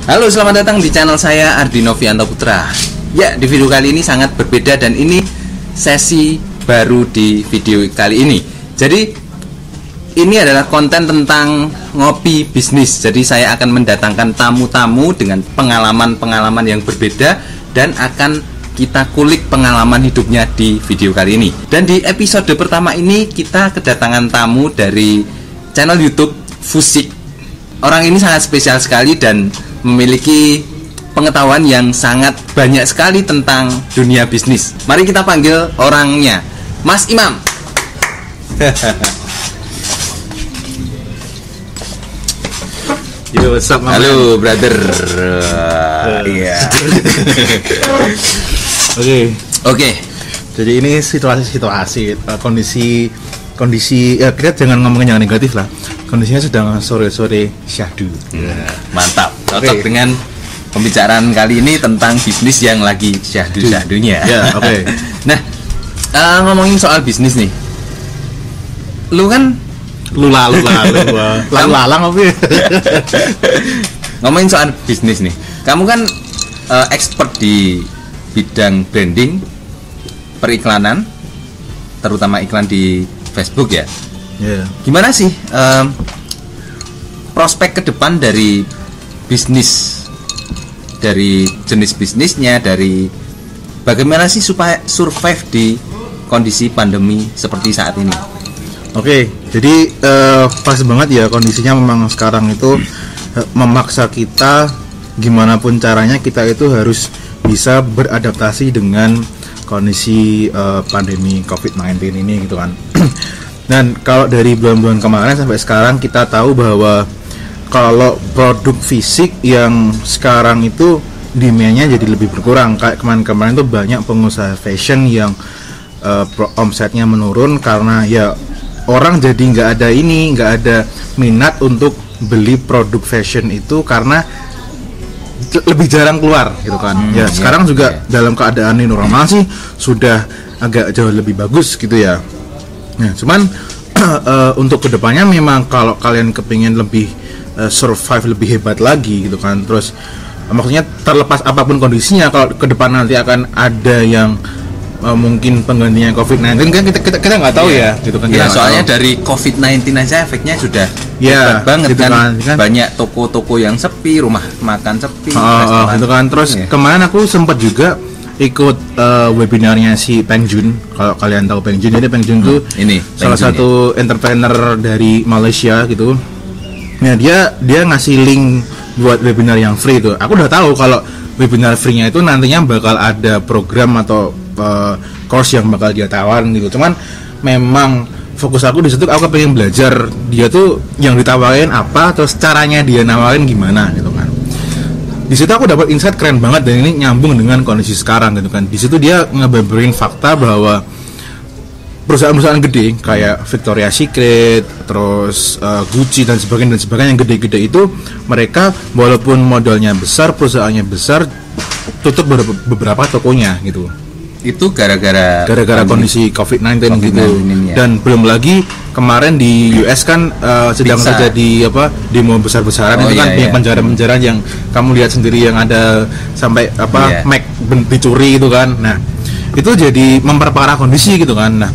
Halo, selamat datang di channel saya Ardi Novianto Putra. Ya, di video kali ini sangat berbeda dan ini sesi baru di video kali ini. Jadi ini adalah konten tentang ngopi bisnis. Jadi saya akan mendatangkan tamu-tamu dengan pengalaman-pengalaman yang berbeda dan akan kita kulik pengalaman hidupnya di video kali ini. Dan di episode pertama ini kita kedatangan tamu dari channel YouTube Fusik. Orang ini sangat spesial sekali dan memiliki pengetahuan yang sangat banyak sekali tentang dunia bisnis. Mari kita panggil orangnya, Mas Imam. Yo, what's up, man? Halo, brother. Iya. Oke. Jadi ini situasi kondisi ya, kita jangan ngomongin yang negatif lah. Kondisinya sedang sore-sore syahdu. Mantap. Cocok dengan pembicaraan kali ini tentang bisnis yang lagi syahdu-syahdunya. Ya, oke. Nah, ngomongin soal bisnis nih. Lu kan lalang apa ya? Ngomongin soal bisnis nih. Kamu kan expert di bidang branding, periklanan, terutama iklan di Facebook ya. Yeah. Gimana sih prospek ke depan dari bisnis, dari jenis bisnisnya, dari bagaimana sih supaya survive di kondisi pandemi seperti saat ini? Oke, jadi pas banget ya kondisinya memang sekarang itu memaksa kita gimana pun caranya kita itu harus bisa beradaptasi dengan kondisi pandemi COVID-19 ini gitu kan. Dan kalau dari bulan-bulan kemarin sampai sekarang kita tahu bahwa kalau produk fisik yang sekarang itu demand-nya jadi lebih berkurang. Kayak kemarin-kemarin tuh banyak pengusaha fashion yang omsetnya menurun karena ya orang jadi nggak ada minat untuk beli produk fashion itu karena lebih jarang keluar gitu kan. Sekarang juga dalam keadaan new normal sih sudah agak jauh lebih bagus gitu ya. Nah, cuman untuk kedepannya memang kalau kalian kepingin lebih survive lebih hebat lagi gitu kan. Terus maksudnya terlepas apapun kondisinya, kalau ke depan nanti akan ada yang mungkin penggantinya COVID-19 kan kita nggak tahu ya gitu kan. Soalnya dari COVID-19 aja efeknya sudah hebat banget gitu kan. Banyak toko-toko yang sepi, rumah makan sepi, gitu kan. Terus kemarin aku sempat juga ikut webinarnya si Peng Joon. Kalau kalian tahu Peng Joon, jadi Peng Joon tuh ini salah satu entrepreneur dari Malaysia gitu. Nah, dia ngasih link buat webinar yang free tuh. Aku udah tahu kalau webinar free-nya itu nantinya bakal ada program atau course yang bakal dia tawarin gitu. Cuman memang fokus aku di situ, aku pengen belajar dia tuh yang ditawarin apa, terus caranya dia nawarin gimana gitu kan. Di situ aku dapat insight keren banget dan ini nyambung dengan kondisi sekarang gitu kan. Di situ dia ngebeberin fakta bahwa perusahaan-perusahaan gede kayak Victoria's Secret, terus Gucci dan sebagainya yang gede-gede itu mereka walaupun modalnya besar, perusahaannya besar, tutup beberapa tokonya gitu. Itu gara-gara kondisi COVID-19 gitu. Ya. Dan belum lagi kemarin di US kan sedang terjadi demo besar-besaran itu kan banyak penjara-penjara yang kamu lihat sendiri yang ada sampai Mac dicuri itu kan. Nah, itu jadi memperparah kondisi gitu kan. Nah,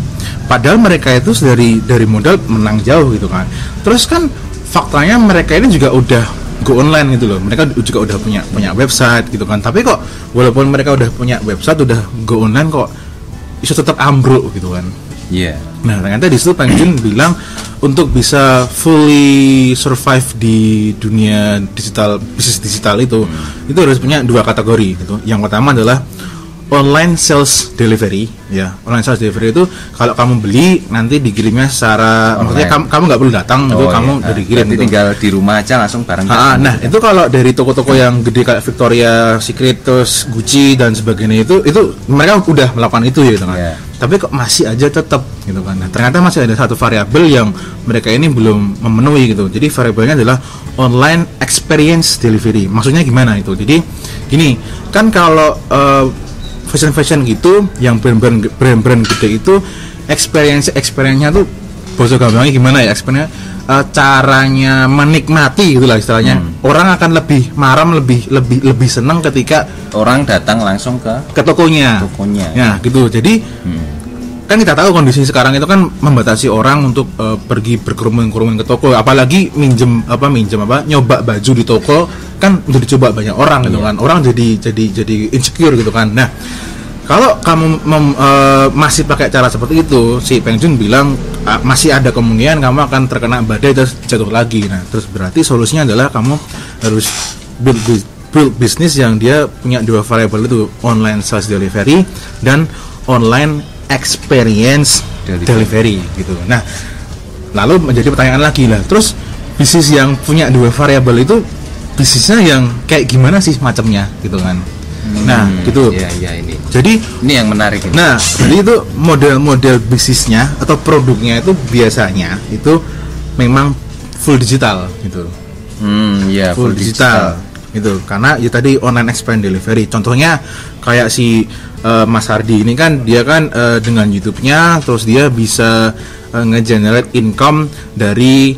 padahal mereka itu dari modal menang jauh gitu kan. Terus kan faktanya mereka ini juga udah go online gitu loh. Mereka juga udah punya website gitu kan. Tapi kok walaupun mereka udah punya website, udah go online kok bisa tetap ambruk gitu kan. Iya. Nah, ternyata di situ Peng Joon bilang untuk bisa fully survive di dunia bisnis digital itu harus punya dua kategori gitu. Yang pertama adalah online sales delivery ya. Online sales delivery itu kalau kamu beli nanti dikirimnya secara maksudnya kamu nggak perlu datang itu kamu udah dikirim gitu. Tinggal di rumah aja langsung barang. Nah, itu kalau dari toko-toko yang gede kayak Victoria's Secret, terus Gucci dan sebagainya itu mereka udah melakukan itu gitu kan. Tapi kok masih aja tetap gitu kan. Nah, ternyata masih ada satu variabel yang mereka ini belum memenuhi gitu. Jadi variabelnya adalah online experience delivery. Maksudnya gimana itu? Jadi gini, kan kalau fashion gitu yang brand gede itu experience-nya tuh bahasa gampangnya gimana ya, experience caranya menikmati gitulah istilahnya. orang akan lebih maram, lebih senang ketika orang datang langsung ke tokonya. Ya, gitu. Jadi kan kita tahu kondisi sekarang itu kan membatasi orang untuk pergi berkerumun ke toko, apalagi nyoba baju di toko kan udah dicoba banyak orang gitu kan. Orang jadi insecure gitu kan. Nah, kalau kamu masih pakai cara seperti itu, si Peng Joon bilang masih ada kemungkinan kamu akan terkena badai terus jatuh lagi. Nah, terus berarti solusinya adalah kamu harus build bisnis yang dia punya dua variabel itu, online sales delivery dan online experience delivery gitu. Nah, lalu menjadi pertanyaan lagi lah, terus bisnis yang punya dua variabel itu bisnisnya yang kayak gimana sih macamnya gitu kan. Nah, gitu. Iya ini. Jadi ini yang menarik ini. Nah, jadi itu model-model bisnisnya atau produknya itu biasanya itu memang full digital gitu. Iya, full digital gitu. Karena ya tadi online experience delivery. Contohnya kayak si Mas Hardi ini kan dia kan dengan YouTube-nya terus dia bisa nge-generate income dari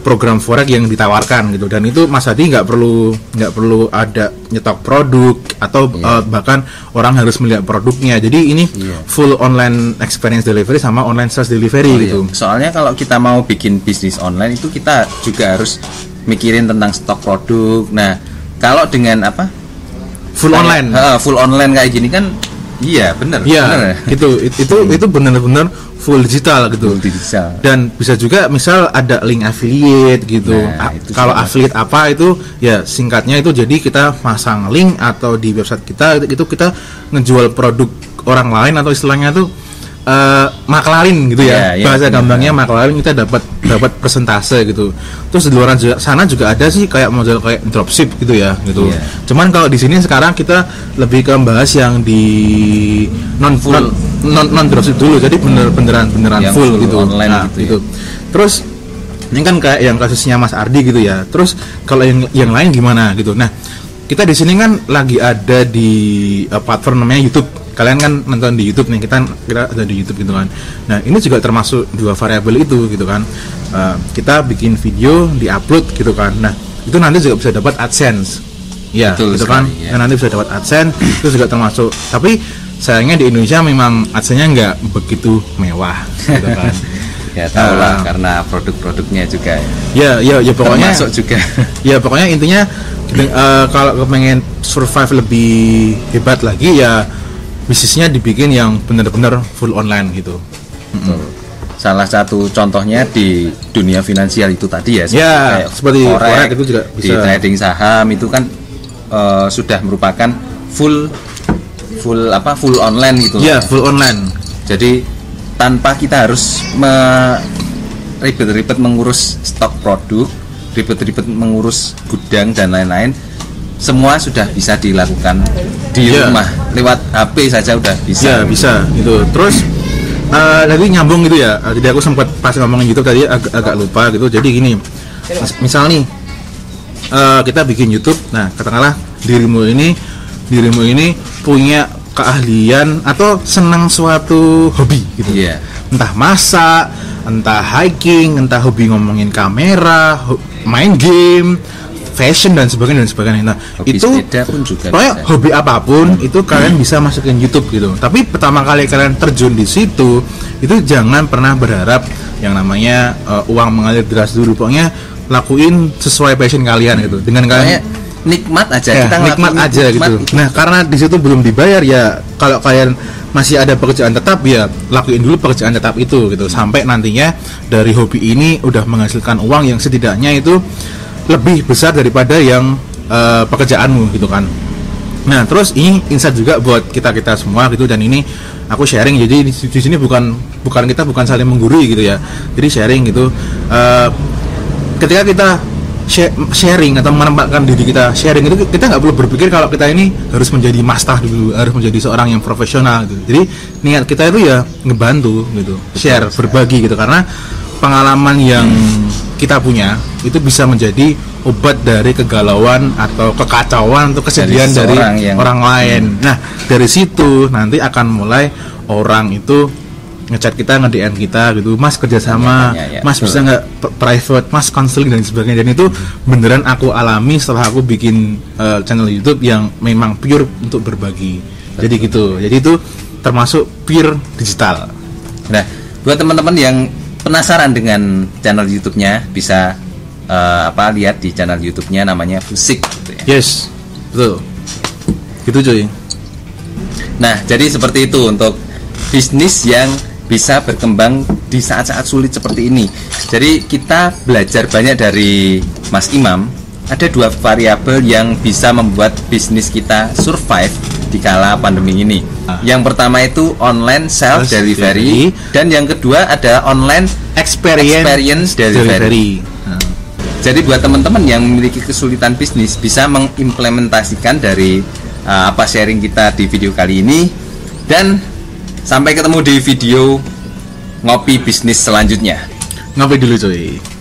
program forex yang ditawarkan gitu, dan itu Mas Hadi nggak perlu ada nyetok produk atau bahkan orang harus melihat produknya. Jadi ini full online experience delivery sama online sales delivery gitu. Soalnya kalau kita mau bikin bisnis online itu kita juga harus mikirin tentang stok produk. Nah, kalau dengan full online kayak gini kan benar. Iya, gitu. Itu benar-benar full digital gitu. Dan bisa juga misal ada link affiliate gitu. Nah, kalau affiliate apa itu ya singkatnya itu, jadi kita pasang link atau di website kita itu kita ngejual produk orang lain, atau istilahnya itu maklarin gitu ya. Bahasa gampangnya maklarin, kita dapat persentase gitu. Terus di luar sana juga ada sih kayak model kayak dropship gitu ya gitu. Cuman kalau di sini sekarang kita lebih ke bahas yang di non dropship dulu. Jadi beneran full gitu. Online gitu. Terus ini kan kayak yang kasusnya Mas Ardi gitu ya. Terus kalau yang lain gimana gitu. Nah, kita di sini kan lagi ada di platform namanya YouTube. Kalian kan nonton di YouTube nih, kita ada di YouTube gitu kan. Nah, ini juga termasuk dua variabel itu gitu kan. Kita bikin video, di-upload gitu kan. Nah, itu nanti juga bisa dapat AdSense. Ya, betul gitu kan. Ya. Nah, nanti bisa dapat AdSense, itu juga termasuk. Tapi sayangnya di Indonesia memang AdSense-nya nggak begitu mewah gitu kan. Ya tahu lah, karena produk-produknya juga ya pokoknya termasuk juga. Ya pokoknya intinya kalau pengen survive lebih hebat lagi ya bisnisnya dibikin yang benar-benar full online gitu. Salah satu contohnya di dunia finansial itu tadi ya. Seperti forex itu juga bisa. Di trading saham itu kan sudah merupakan full online gitu. Iya, full online. Jadi tanpa kita harus ribet-ribet mengurus stok produk, ribet-ribet mengurus gudang dan lain-lain, semua sudah bisa dilakukan di rumah lewat HP saja udah bisa. Iya, bisa gitu. Terus tadi nyambung gitu ya. Jadi aku sempat pas ngomongin YouTube tadi agak lupa gitu. Jadi gini, misal nih kita bikin YouTube. Nah, katakanlah dirimu ini punya keahlian atau senang suatu hobi gitu. Entah masak, entah hiking, entah hobi ngomongin kamera, main game, fashion dan sebagainya. Nah, hobi itu pun juga pokoknya hobi apapun itu kalian bisa masukin YouTube gitu. Tapi pertama kali kalian terjun di situ, itu jangan pernah berharap yang namanya uang mengalir deras dulu. Pokoknya lakuin sesuai passion kalian gitu. Dengan kalian nikmat aja, kita nikmat aja gitu. Nah, karena di situ belum dibayar ya, kalau kalian masih ada pekerjaan tetap ya lakuin dulu pekerjaan tetap itu gitu, sampai nantinya dari hobi ini udah menghasilkan uang yang setidaknya itu lebih besar daripada yang pekerjaanmu gitu kan. Nah, terus ini insight juga buat kita semua gitu, dan ini aku sharing. Jadi di sini bukan saling menggurui gitu ya. Jadi sharing gitu. Ketika kita sharing atau menempatkan diri kita sharing itu, kita nggak perlu berpikir kalau kita ini harus menjadi master dulu, harus menjadi seorang yang profesional gitu. Jadi niat kita itu ya ngebantu gitu, share, berbagi gitu, karena pengalaman yang kita punya itu bisa menjadi obat dari kegalauan atau kekacauan atau kesedihan dari orang lain. Nah, dari situ nanti akan mulai orang itu ngechat kita, nge-DM kita gitu, Mas kerjasama, ya, Mas betul. bisa nggak private, Mas counseling dan sebagainya. Dan itu beneran aku alami setelah aku bikin channel YouTube yang memang pure untuk berbagi. Jadi gitu, jadi itu termasuk pure digital. Nah, buat teman-teman yang penasaran dengan channel YouTube-nya, bisa lihat di channel YouTube-nya namanya Fusik gitu ya. Yes, betul. Gitu cuy. Nah, jadi seperti itu untuk bisnis yang bisa berkembang di saat-saat sulit seperti ini. Jadi kita belajar banyak dari Mas Imam. Ada 2 variabel yang bisa membuat bisnis kita survive di kala pandemi ini. Yang pertama itu online self delivery, dan yang kedua ada online experience delivery. Jadi buat teman-teman yang memiliki kesulitan bisnis, bisa mengimplementasikan dari apa sharing kita di video kali ini. Dan sampai ketemu di video ngopi bisnis selanjutnya. Ngopi dulu cuy.